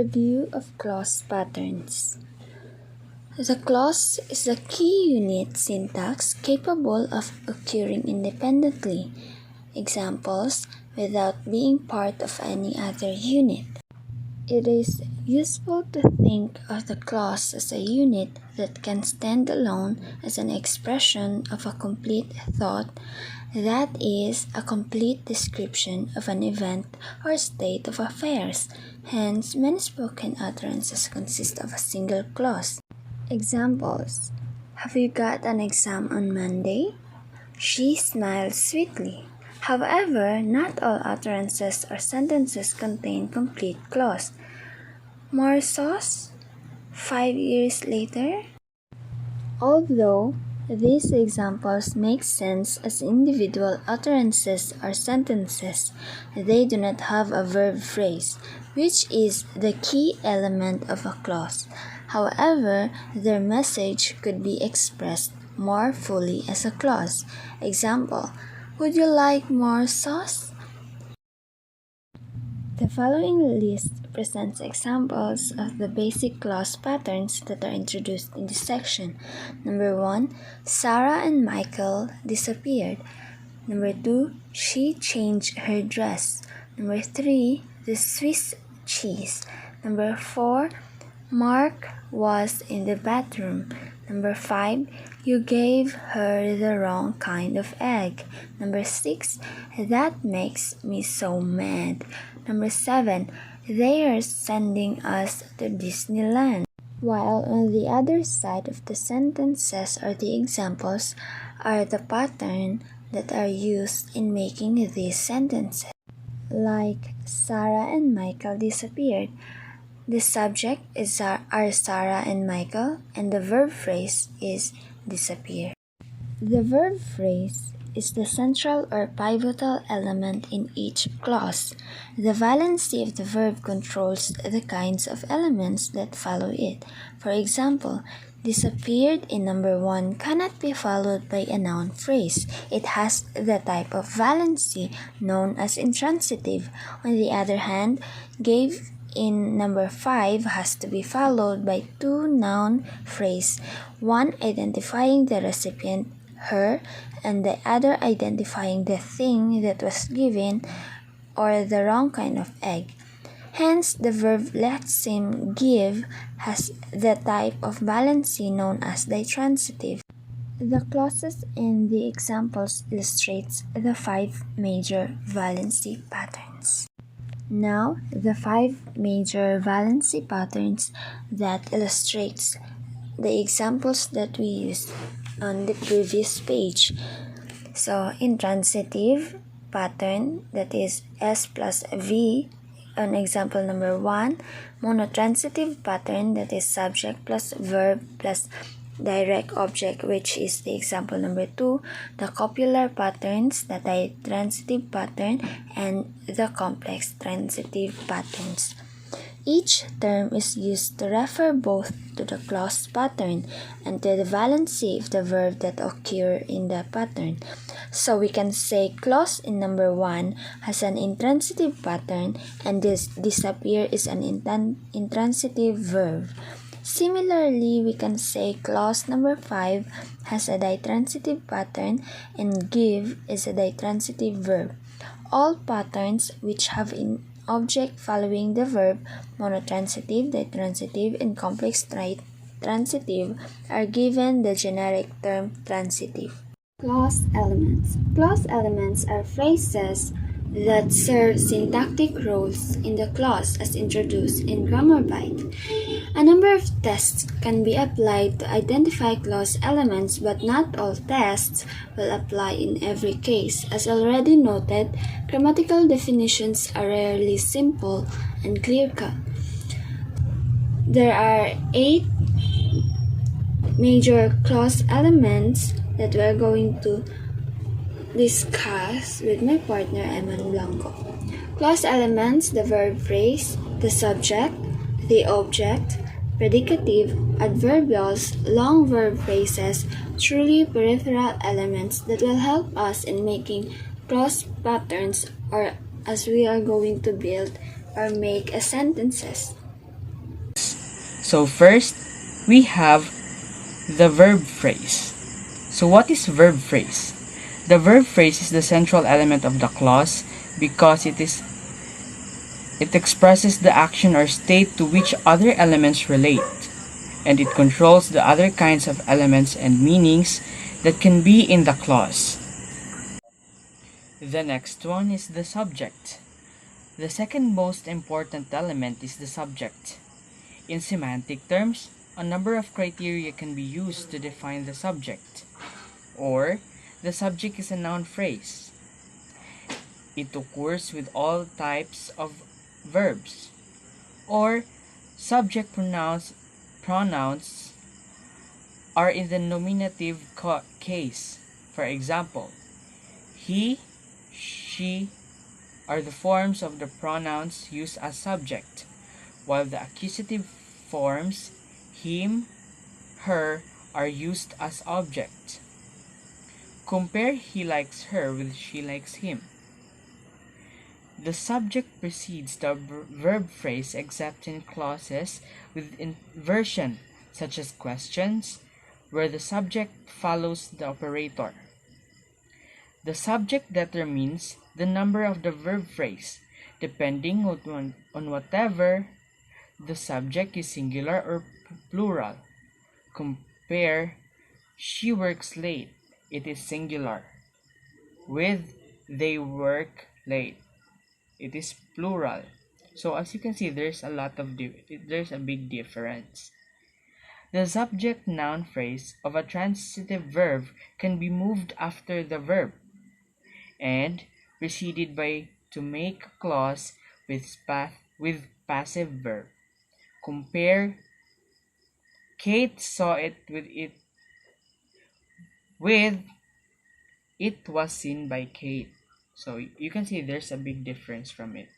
Review of clause patterns. The clause is the key unit syntax capable of occurring independently. Examples: without being part of any other unit. It is useful to think of the clause as a unit that can stand alone as an expression of a complete thought, that is, a complete description of an event or state of affairs. Hence, many spoken utterances consist of a single clause. Examples: have you got an exam on Monday? She smiled sweetly. However, not all utterances or sentences contain complete clause. More sauce? 5 years later? Although these examples make sense as individual utterances or sentences, they do not have a verb phrase, which is the key element of a clause. However, their message could be expressed more fully as a clause. Example: would you like more sauce? The following list presents examples of the basic clause patterns that are introduced in this section. Number 1, Sarah and Michael disappeared. Number 2, she changed her dress. Number 3, the Swiss cheese. Number 4, Mark was in the bathroom. Number 5, you gave her the wrong kind of egg. Number 6, that makes me so mad. Number 7, they are sending us to Disneyland. While on the other side of the sentences or the examples are the pattern that are used in making these sentences. Like Sarah and Michael disappeared. The subject is are Sarah and Michael, and the verb phrase is disappear. The verb phrase is the central or pivotal element in each clause. The valency of the verb controls the kinds of elements that follow it. For example, disappeared in number 1 cannot be followed by a noun phrase. It has the type of valency known as intransitive. On the other hand, gave in number 5 has to be followed by 2 noun phrases, one identifying the recipient, her, and the other identifying the thing that was given or the wrong kind of egg. Hence, the verb lets him give has the type of valency known as the transitive. The clauses in the examples illustrates the 5 major valency patterns. Now, the 5 major valency patterns that illustrates the examples that we used on the previous page. So, intransitive pattern, that is S plus V on example number 1. Monotransitive pattern, that is subject plus verb plus direct object, which is the example number 2. The copular patterns, the ditransitive pattern, and the complex transitive patterns. Each term is used to refer both to the clause pattern and to the valency of the verb that occur in the pattern. So we can say clause in number 1 has an intransitive pattern, and this disappear is an intransitive verb. Similarly, we can say clause number 5 has a ditransitive pattern and give is a ditransitive verb. All patterns which have an object following the verb, monotransitive, ditransitive, and complex transitive, are given the generic term transitive. Clause elements. Clause elements are phrases that serve syntactic roles in the clause as introduced in Grammar Bite. A number of tests can be applied to identify clause elements, but not all tests will apply in every case. As already noted, grammatical definitions are rarely simple and clear-cut. There are 8 major clause elements that we are going to discuss with my partner Eman Blanco. Clause elements: the verb phrase, the subject, the object, predicative, adverbials, long verb phrases, truly peripheral elements that will help us in making clause patterns or as we are going to build or make sentences. So first, we have the verb phrase. So what is verb phrase? The verb phrase is the central element of the clause because it expresses the action or state to which other elements relate, and it controls the other kinds of elements and meanings that can be in the clause. The next one is the subject. The second most important element is the subject. In semantic terms, a number of criteria can be used to define the subject. Or, the subject is a noun phrase. It occurs with all types of verbs. Or, subject pronouns are in the nominative case. For example, he, she are the forms of the pronouns used as subject, while the accusative forms him, her are used as object. Compare he likes her with she likes him. The subject precedes the verb phrase except in clauses with inversion, such as questions, where the subject follows the operator. The subject determines the number of the verb phrase, depending on whatever the subject is singular or plural. Compare she works late, it is singular, with they work late, it is plural. So as you can see, there's a big difference. The subject noun phrase of a transitive verb can be moved after the verb and preceded by to make a clause with passive verb. Compare Kate saw it with it was seen by Kate. So you can see there's a big difference from it.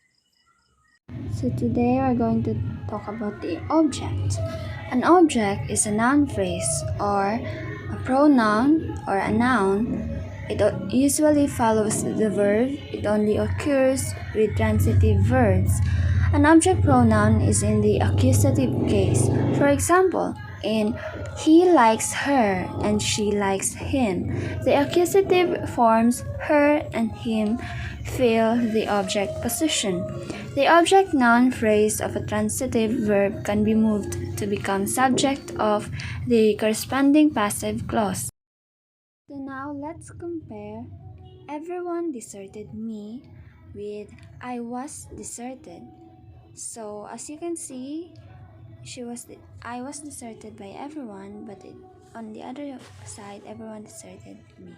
So today we're going to talk about the object. An object is a noun phrase or a pronoun or a noun. It usually follows the verb. It only occurs with transitive verbs. An object pronoun is in the accusative case. For example, in he likes her and she likes him, the accusative forms her and him fill the object position. The object noun phrase of a transitive verb can be moved to become subject of the corresponding passive clause. So now let's compare everyone deserted me with I was deserted. So as you can see, I was deserted by everyone, but on the other side, everyone deserted me.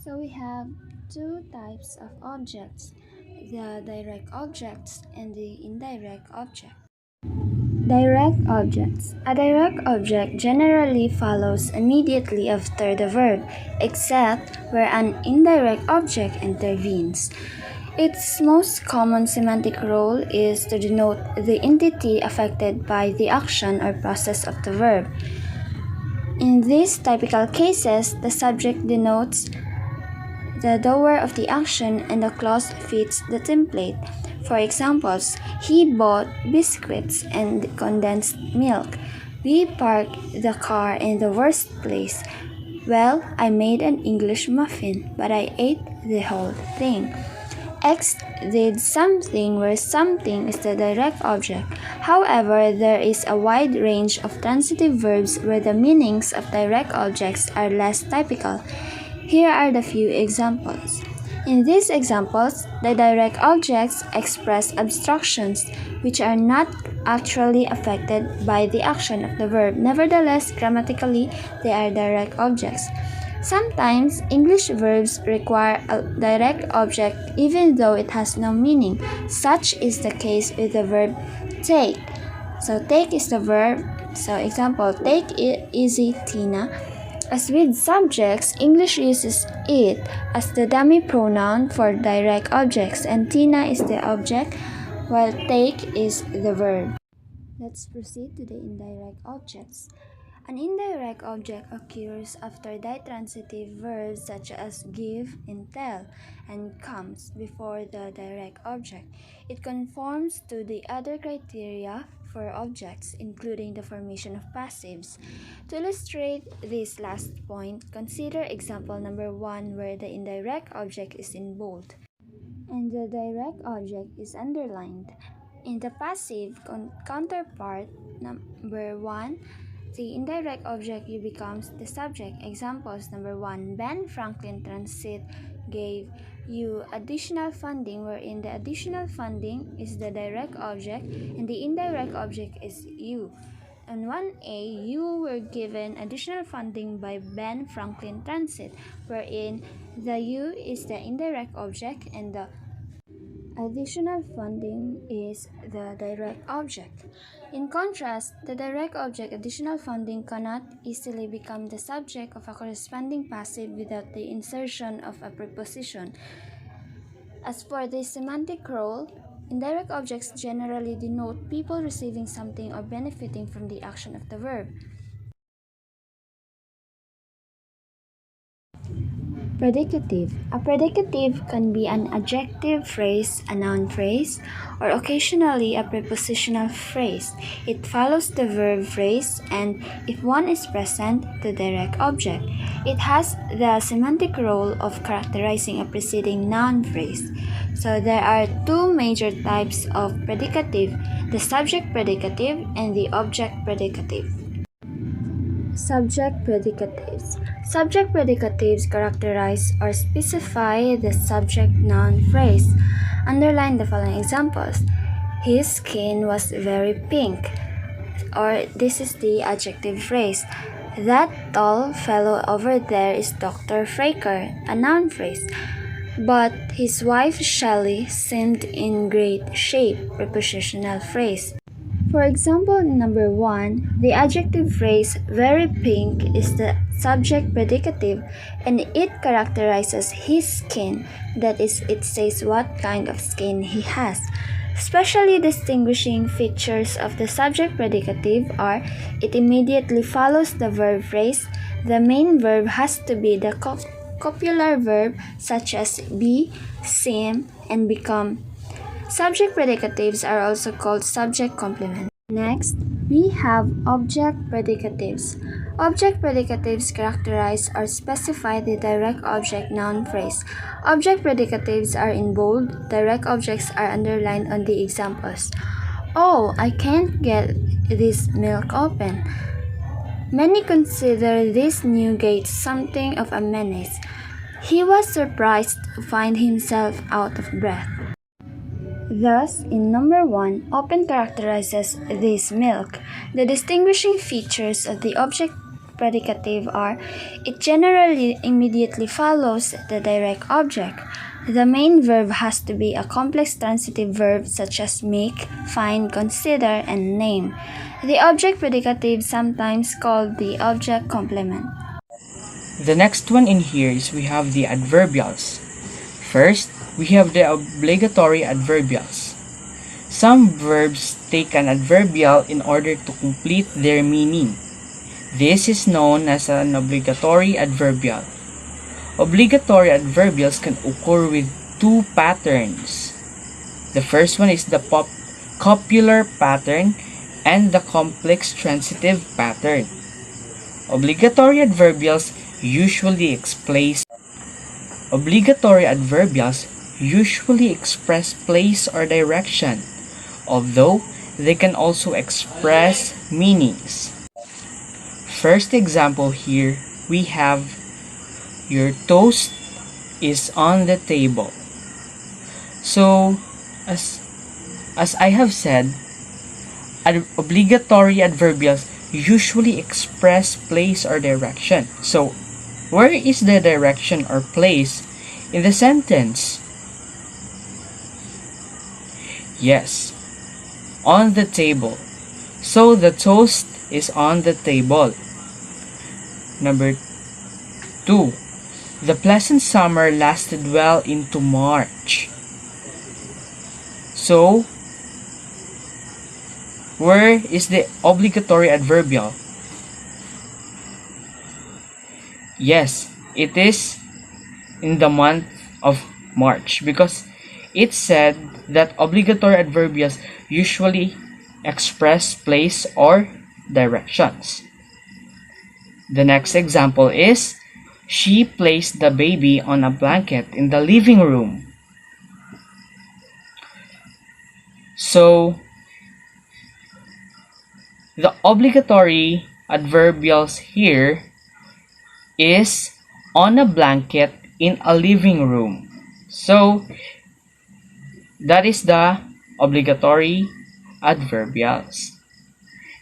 So we have two types of objects, the direct objects and the indirect object. Direct objects. A direct object generally follows immediately after the verb, except where an indirect object intervenes. Its most common semantic role is to denote the entity affected by the action or process of the verb. In these typical cases, the subject denotes the doer of the action and the clause fits the template. For examples, he bought biscuits and condensed milk. We parked the car in the worst place. Well, I made an English muffin, but I ate the whole thing. X did something where something is the direct object. However, there is a wide range of transitive verbs where the meanings of direct objects are less typical. Here are the few examples. In these examples, the direct objects express abstractions which are not actually affected by the action of the verb. Nevertheless, grammatically, they are direct objects. Sometimes, English verbs require a direct object even though it has no meaning. Such is the case with the verb take. So, take is the verb. So, example, take it easy, Tina. As with subjects, English uses it as the dummy pronoun for direct objects, and Tina is the object, while take is the verb. Let's proceed to the indirect objects. An indirect object occurs after ditransitive verbs such as give and tell and comes before the direct object. It conforms to the other criteria for objects, including the formation of passives. To illustrate this last point, consider example number 1 where the indirect object is in bold and the direct object is underlined. In the passive counterpart number 1, the indirect object U becomes the subject. Examples number 1, Ben Franklin Transit gave you additional funding, wherein the additional funding is the direct object and the indirect object is U. On 1A, you were given additional funding by Ben Franklin Transit, wherein the U is the indirect object and the additional funding is the direct object. In contrast, the direct object additional funding cannot easily become the subject of a corresponding passive without the insertion of a preposition. As for the semantic role, indirect objects generally denote people receiving something or benefiting from the action of the verb. Predicative. A predicative can be an adjective phrase, a noun phrase, or occasionally a prepositional phrase. It follows the verb phrase and, if one is present, the direct object. It has the semantic role of characterizing a preceding noun phrase. So there are two major types of predicative, the subject predicative and the object predicative. Subject predicatives. Subject predicatives characterize or specify the subject noun phrase. Underline the following examples. His skin was very pink. Or this is the adjective phrase. That tall fellow over there is Dr. Fraker, a noun phrase. But his wife Shelley seemed in great shape, prepositional phrase. For example, number 1, the adjective phrase very pink is the subject predicative and it characterizes his skin, that is, it says what kind of skin he has. Specially distinguishing features of the subject predicative are it immediately follows the verb phrase, the main verb has to be the copular verb such as be, seem, and become. Subject predicatives are also called subject complement. Next, we have object predicatives. Object predicatives characterize or specify the direct object noun phrase. Object predicatives are in bold, direct objects are underlined on the examples. Oh, I can't get this milk open. Many consider this new gate something of a menace. He was surprised to find himself out of breath. Thus, in number 1, open characterizes this milk. The distinguishing features of the object predicative are it generally immediately follows the direct object. The main verb has to be a complex transitive verb such as make, find, consider, and name. The object predicative sometimes called the object complement. The next one in here is we have the adverbials. First, we have the obligatory adverbials. Some verbs take an adverbial in order to complete their meaning. This is known as an obligatory adverbial. Obligatory adverbials can occur with two patterns. The first one is the copular pattern and the complex transitive pattern. Obligatory adverbials usually express place or direction, although they can also express meanings. First example here, we have your toast is on the table. So, as I have said, obligatory adverbials usually express place or direction. So, where is the direction or place in the sentence? Yes, on the table. So the toast is on the table. Number 2. The pleasant summer lasted well into March. So, where is the obligatory adverbial? Yes, it is in the month of March because it said that obligatory adverbials usually express place or directions. The next example is, she placed the baby on a blanket in the living room. So, the obligatory adverbials here is on a blanket in a living room. So, that is the obligatory adverbials.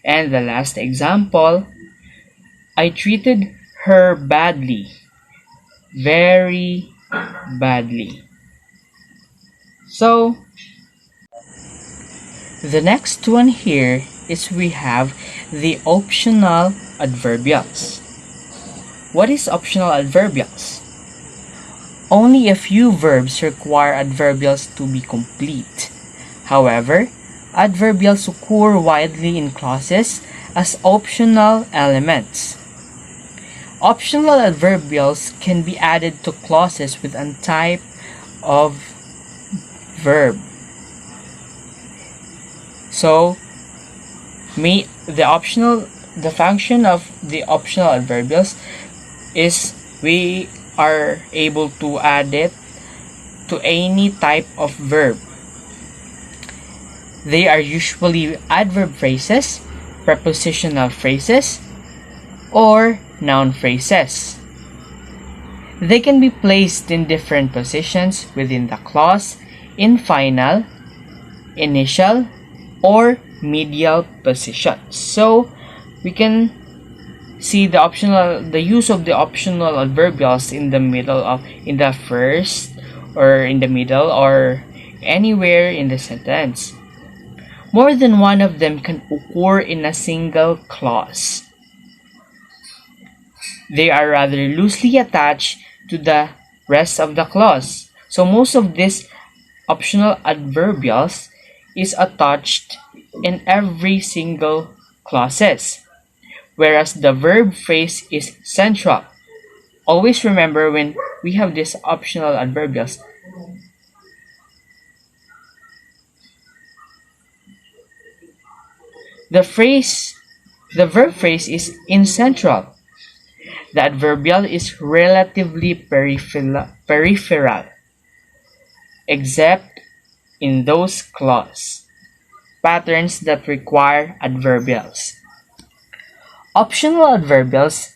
And the last example, I treated her badly, very badly. So, the next one here is we have the optional adverbials. What is optional adverbials? Only a few verbs require adverbials to be complete. However, adverbials occur widely in clauses as optional elements. Optional adverbials can be added to clauses with a type of verb. So, the function of the optional adverbials is we are able to add it to any type of verb. They are usually adverb phrases, prepositional phrases, or noun phrases. They can be placed in different positions within the clause, in final, initial, or medial positions. So we can see the use of the optional adverbials in the first or in the middle or anywhere in the sentence. More than one of them can occur in a single clause. They are rather loosely attached to the rest of the clause. So most of these optional adverbials is attached in every single clauses, whereas the verb phrase is central. Always remember when we have these optional adverbials, the verb phrase is in central. The adverbial is relatively peripheral, except in those clause patterns that require adverbials. Optional adverbials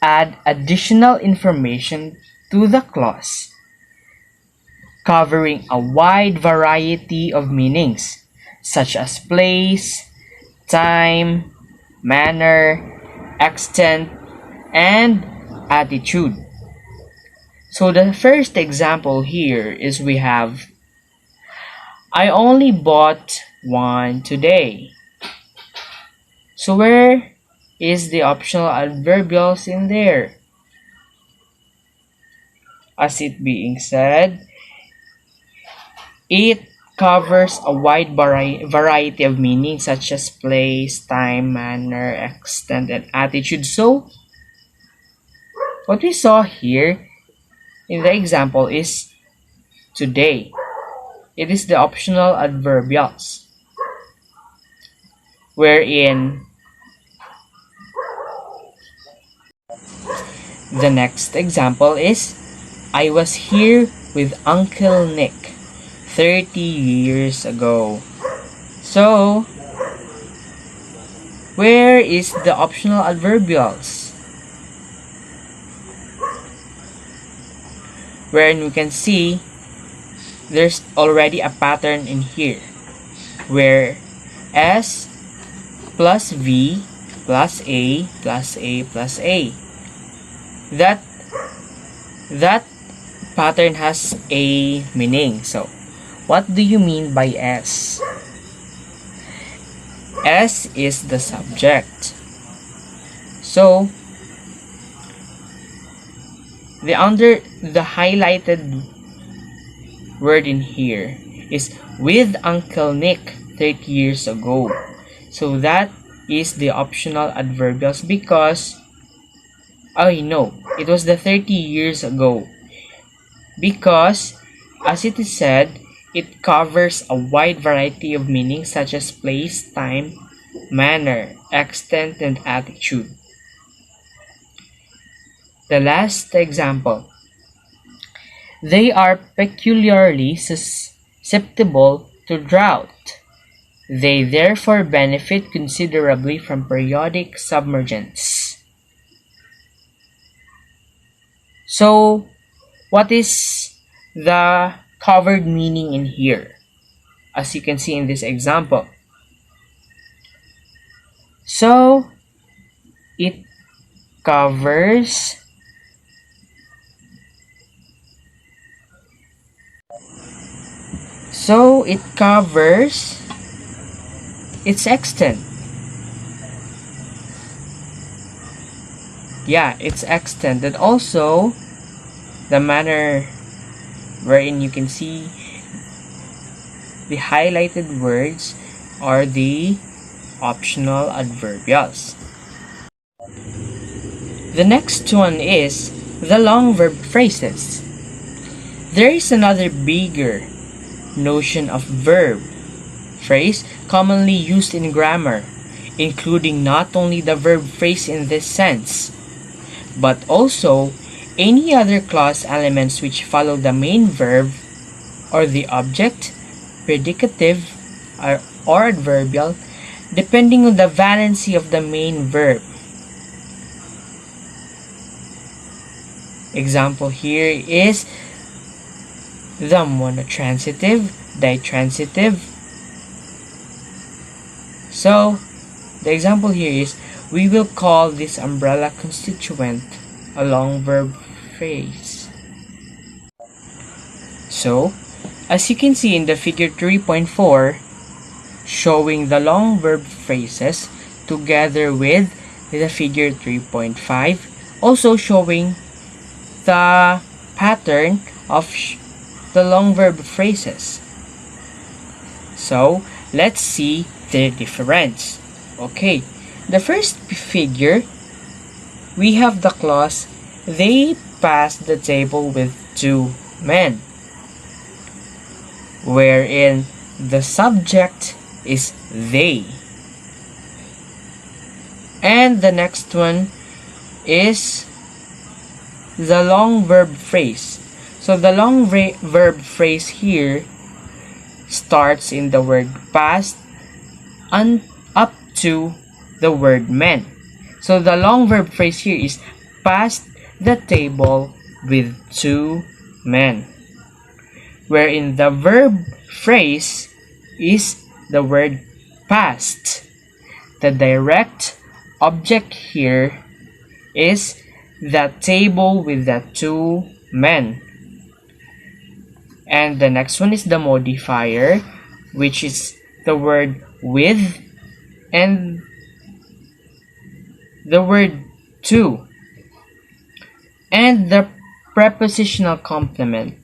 add additional information to the clause, covering a wide variety of meanings, such as place, time, manner, extent, and attitude. So the first example here is we have, I only bought one today. So where is the optional adverbials in there? As it being said, it covers a wide variety of meanings such as place, time, manner, extent, and attitude. So what we saw here in the example is today. It is the optional adverbials, wherein the next example is, I was here with Uncle Nick 30 years ago. So, where is the optional adverbials? Wherein we can see there's already a pattern in here, where S plus V plus A plus A plus A. That pattern has a meaning. So, what do you mean by S? S is the subject. So, the highlighted word in here is with Uncle Nick 30 years ago. So that is the optional adverbials because it was the 30 years ago. Because as it is said it covers a wide variety of meanings such as place, time, manner, extent, and attitude. The last example. They are peculiarly susceptible to drought. They therefore benefit considerably from periodic submergence. So, what is the covered meaning in here? As you can see in this example. So, it covers it covers its extent. Yeah, its extent, and also the manner wherein you can see the highlighted words are the optional adverbials. The next one is the long verb phrases. There is another bigger notion of verb phrase commonly used in grammar, including not only the verb phrase in this sense, but also any other clause elements which follow the main verb or the object, predicative, or adverbial, depending on the valency of the main verb. Example here is the monotransitive, ditransitive. So, the example here is, we will call this umbrella constituent a long verb phrase. So, as you can see in the figure 3.4, showing the long verb phrases together with the figure 3.5, also showing the pattern of the long verb phrases. So, let's see their difference. Okay, the first figure, we have the clause, they passed the table with two men, wherein the subject is they. And the next one is the long verb phrase. So the long verb phrase here starts in the word past and up to the word men. So the long verb phrase here is passed the table with two men, wherein the verb phrase is the word past. The direct object here is the table with the two men. And the next one is the modifier, which is the word with and the word to. And the prepositional complement,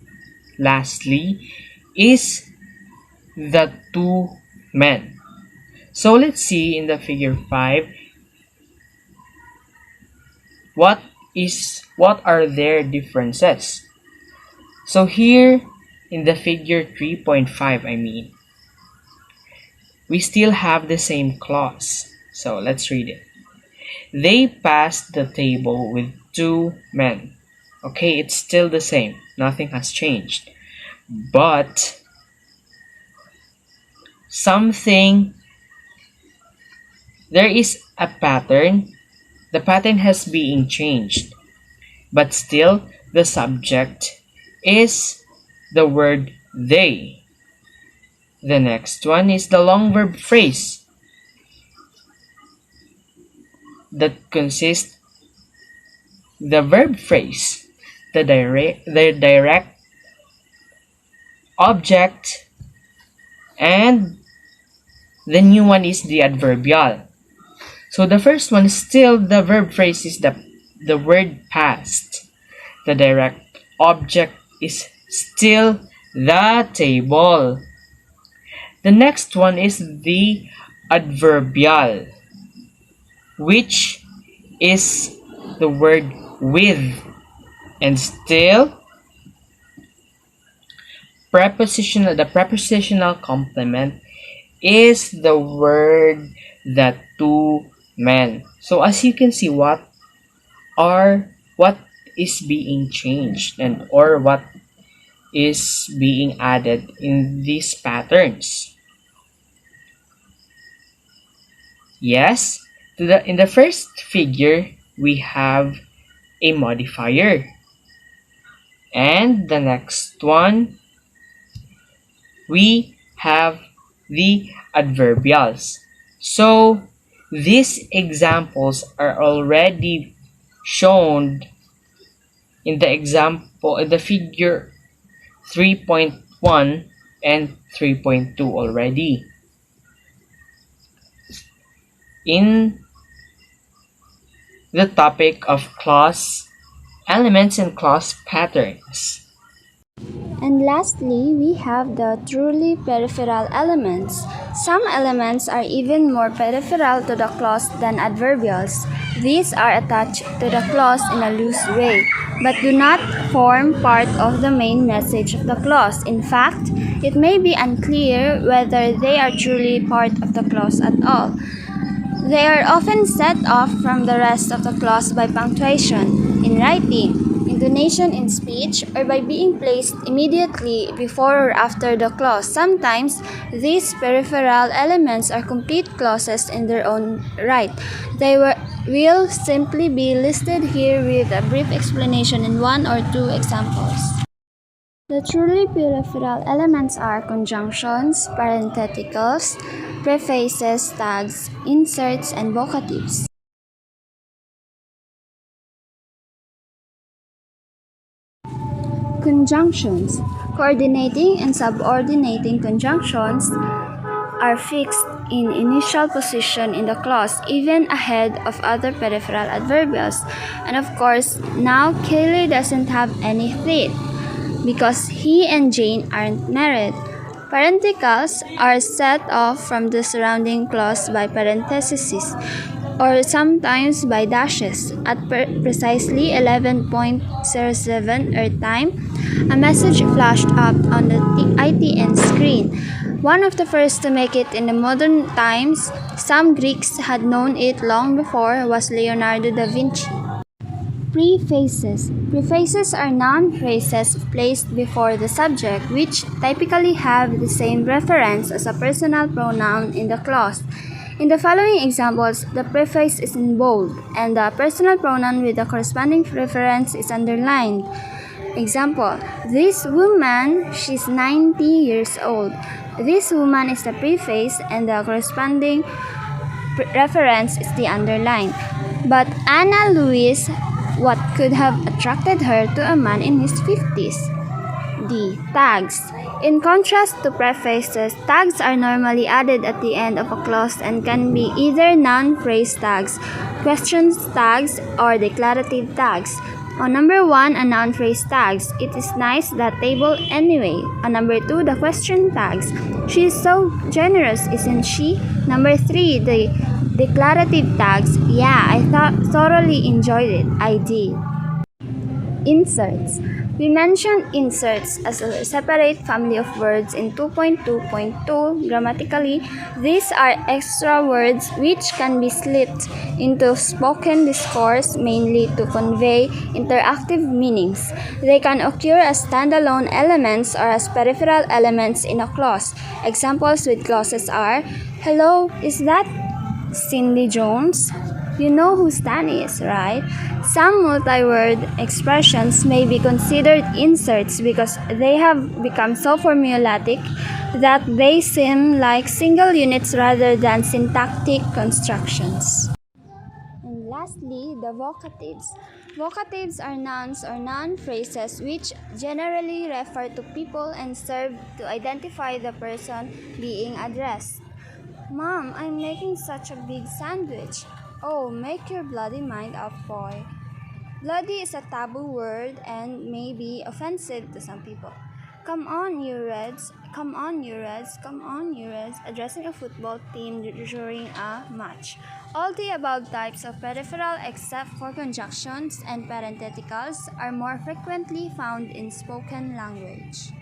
lastly, is the two men. So let's see in the figure 5 what are their differences. So here in the figure 3.5, we still have the same clause. So let's read it. They passed the table with two men. Okay, it's still the same. Nothing has changed. But there is a pattern. The pattern has been changed. But still, the subject is the word they. The next one is the long verb phrase that consists the verb phrase, the direct object, and the new one is the adverbial. So the first one, still the verb phrase is the word past. The direct object is still the table. The next one is the adverbial, which is the word with, and still the prepositional complement is the word "the two men." So as you can see, what is being changed and or what is being added in these patterns. Yes, in the first figure we have a modifier, and the next one we have the adverbials. So these examples are already shown in the figure 3.1 and 3.2 already in the topic of clause elements and clause patterns. And lastly, we have the truly peripheral elements. Some elements are even more peripheral to the clause than adverbials. These are attached to the clause in a loose way, but do not form part of the main message of the clause. In fact, it may be unclear whether they are truly part of the clause at all. They are often set off from the rest of the clause by punctuation in writing, intonation in speech, or by being placed immediately before or after the clause. Sometimes, these peripheral elements are complete clauses in their own right. Will simply be listed here with a brief explanation in one or two examples. The truly peripheral elements are conjunctions, parentheticals, prefaces, tags, inserts, and vocatives. Conjunctions. Coordinating and subordinating conjunctions are fixed in initial position in the clause, even ahead of other peripheral adverbials. And of course, now Kaylee doesn't have any teeth because he and Jane aren't married. Parenticals are set off from the surrounding clause by parentheses or sometimes by dashes. At precisely 11:07 Earth time, a message flashed up on the ITN screen. One of the first to make it in the modern times, some Greeks had known it long before, was Leonardo da Vinci. Prefaces. Prefaces are noun phrases placed before the subject, which typically have the same reference as a personal pronoun in the clause. In the following examples, the preface is in bold, and the personal pronoun with the corresponding reference is underlined. Example: this woman, she's 90 years old. This woman is the preface, and the corresponding reference is the underline. But Anna Louise, what could have attracted her to a man in his 50s? D. Tags. In contrast to prefaces, tags are normally added at the end of a clause and can be either noun phrase tags, question tags, or declarative tags. On number 1, a noun phrase tags. It is nice, that table anyway. On number 2, the question tags. She is so generous, isn't she? Number 3, the declarative tags. Yeah, I thoroughly enjoyed it. I did. Inserts. We mentioned inserts as a separate family of words in 2.2.2. Grammatically, these are extra words which can be slipped into spoken discourse mainly to convey interactive meanings. They can occur as standalone elements or as peripheral elements in a clause. Examples with clauses are: hello, is that Cindy Jones? You know who Stan is, right? Some multi-word expressions may be considered inserts because they have become so formulatic that they seem like single units rather than syntactic constructions. And lastly, the vocatives. Vocatives are nouns or noun phrases which generally refer to people and serve to identify the person being addressed. Mom, I'm making such a big sandwich. Oh, make your bloody mind up, boy. Bloody is a taboo word and may be offensive to some people. Come on, you Reds. Come on, you Reds. Come on, you Reds. Addressing a football team during a match. All the above types of peripheral, except for conjunctions and parentheticals, are more frequently found in spoken language.